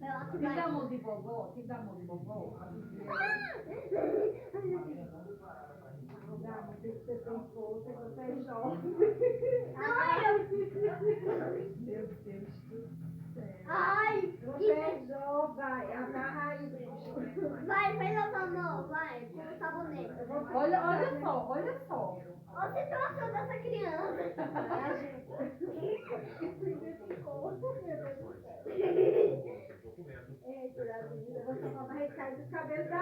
Tingnan mo di Bobo, tingnan mo di Bobo. Meu Deus do céu. Ai, Trofejou, vai, agarra aí. vai lavar a mão, vai, com o sabonete. Olha só, olha só. Olha a situação dessa criança. Ei, Curazinho, eu vou tomar mais tarde do cabelo da